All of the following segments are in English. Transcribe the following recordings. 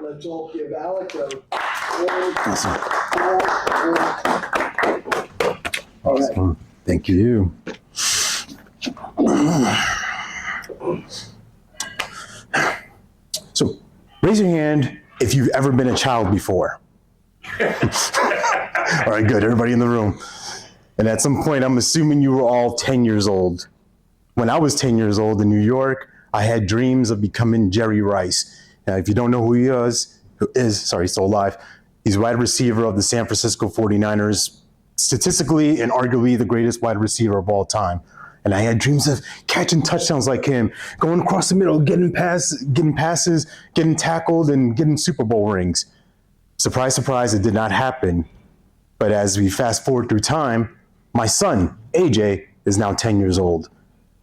let's all give Alec a Awesome. all right. Awesome. Thank you. So, raise your hand if you've ever been a child before. All right, good. Everybody in the room. And at some point, I'm assuming you were all 10 years old. When I was 10 years old in New York, I had dreams of becoming Jerry Rice. Now, if you don't know who he is, he's still alive. He's wide receiver of the San Francisco 49ers, statistically and arguably the greatest wide receiver of all time. And I had dreams of catching touchdowns like him, going across the middle, getting passes, getting tackled, and getting Super Bowl rings. Surprise, surprise, it did not happen. But as we fast forward through time, my son, AJ, is now 10 years old.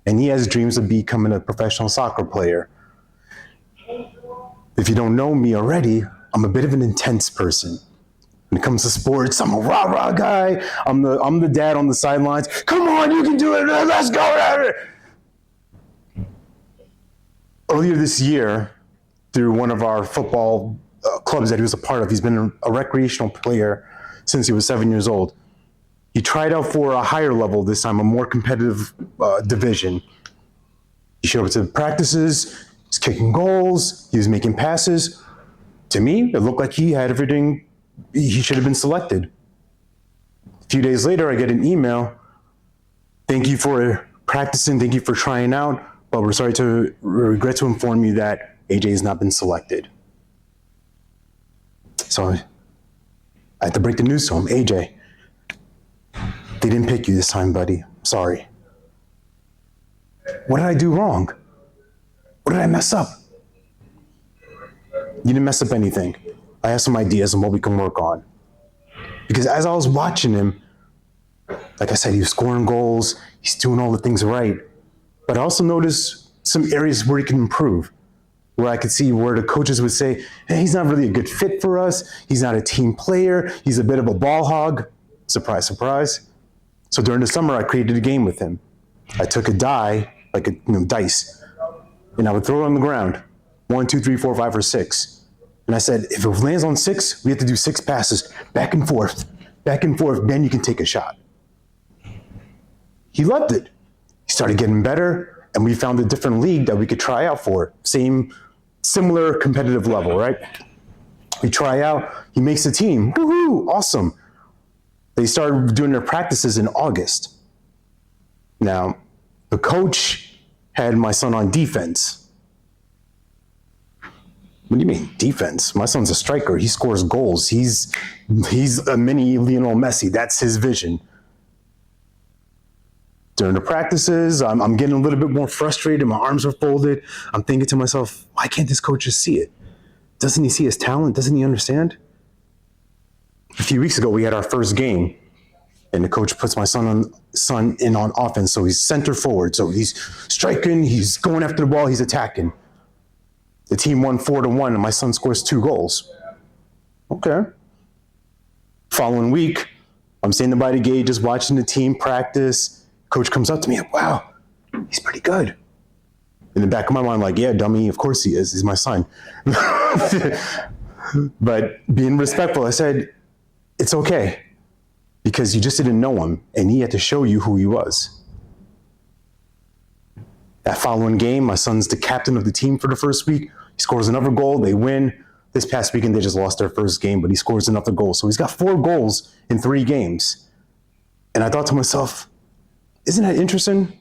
And he has dreams of becoming a professional soccer player. If you don't know me already, I'm a bit of an intense person. When it comes to sports, I'm a rah-rah guy. I'm the dad on the sidelines. Come on, you can do it. Let's go. Earlier this year, through one of our football clubs that he was a part of, he's been a recreational player since he was 7 years old. He tried out for a higher level this time, a more competitive division. He showed up to the practices, he's kicking goals, he was making passes. To me, it looked like he had everything. He should have been selected. A few days later, I get an email. Thank you for practicing. Thank you for trying out. But we regret to inform you that AJ has not been selected. So I had to break the news to him. AJ, they didn't pick you this time, buddy. Sorry. What did I do wrong? What did I mess up? You didn't mess up anything. I have some ideas on what we can work on. Because as I was watching him, like I said, he was scoring goals, he's doing all the things right. But I also noticed some areas where he can improve, where I could see where the coaches would say, hey, he's not really a good fit for us, he's not a team player, he's a bit of a ball hog. Surprise, surprise. So during the summer, I created a game with him. I took a die, like dice, and I would throw it on the ground. 1, 2, 3, 4, 5, or 6. And I said, if it lands on 6, we have to do 6 passes, back and forth, then you can take a shot. He loved it. He started getting better, and we found a different league that we could try out for. Similar competitive level, right? We try out, he makes the team. Woohoo, awesome. They started doing their practices in August. Now, the coach had my son on defense. What do you mean, defense? My son's a striker. He scores goals. He's a mini Lionel Messi. That's his vision. During the practices, I'm getting a little bit more frustrated. My arms are folded. I'm thinking to myself, why can't this coach just see it? Doesn't he see his talent? Doesn't he understand? A few weeks ago, we had our first game, and the coach puts my son in on offense, so he's center forward. So he's striking, he's going after the ball, he's attacking. The team won 4-1, and my son scores 2 goals. Okay. Following week, I'm standing by the gate, just watching the team practice. Coach comes up to me, wow, he's pretty good. In the back of my mind, like, yeah, dummy, of course he is. He's my son. But being respectful, I said, it's okay, because you just didn't know him, and he had to show you who he was. That following game, my son's the captain of the team for the first week. He scores another goal, they win. This past weekend, they just lost their first game, but he scores another goal. So he's got 4 goals in 3 games. And I thought to myself, isn't that interesting?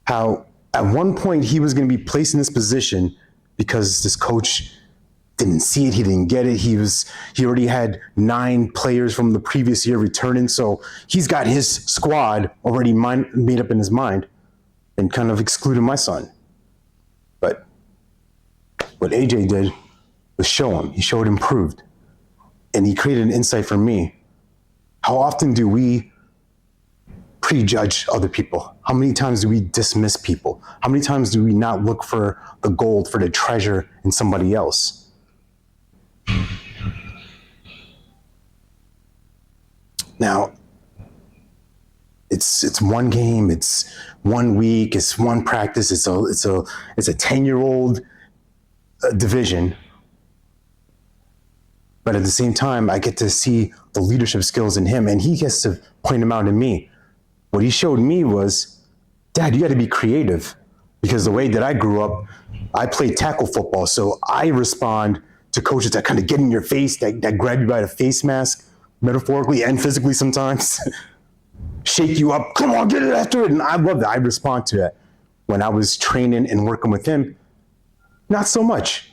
How at one point he was going to be placed in this position because this coach didn't see it, he didn't get it. He already had 9 players from the previous year returning, so he's got his squad already made up in his mind, and kind of excluded my son. But what AJ did was show him. He showed improved. And he created an insight for me. How often do we prejudge other people? How many times do we dismiss people? How many times do we not look for the gold, for the treasure in somebody else? Now, it's one game, it's 1 week, it's one practice, it's a 10-year-old division. But at the same time, I get to see the leadership skills in him, and he gets to point them out in me. What he showed me was, Dad, you got to be creative, because the way that I grew up, I played tackle football. So I respond to coaches that kind of get in your face, that grab you by the face mask, metaphorically and physically sometimes, shake you up, come on, get it after it. And I love that. I respond to that. When I was training and working with him, not so much.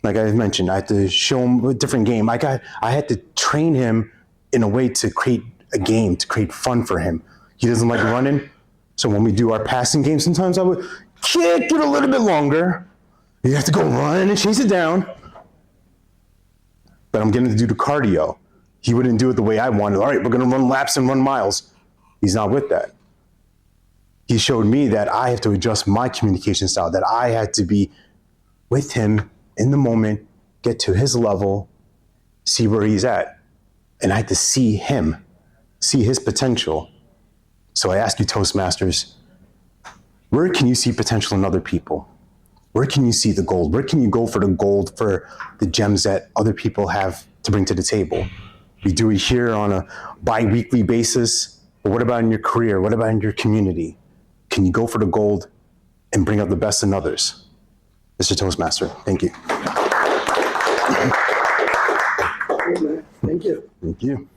Like I mentioned, I had to show him a different game. I had to train him in a way to create a game, to create fun for him. He doesn't like running. So when we do our passing game, sometimes I would kick it a little bit longer. You have to go run and chase it down. But I'm getting to do the cardio. He wouldn't do it the way I wanted. All right, we're going to run laps and run miles. He's not with that. He showed me that I have to adjust my communication style, that I had to be with him in the moment, get to his level, see where he's at. And I had to see him, see his potential. So I ask you, Toastmasters, where can you see potential in other people? Where can you see the gold? Where can you go for the gold, for the gems that other people have to bring to the table? We do it here on a bi-weekly basis, but what about in your career? What about in your community? Can you go for the gold and bring out the best in others? Mr. Toastmaster, thank you. Thank you. Thank you.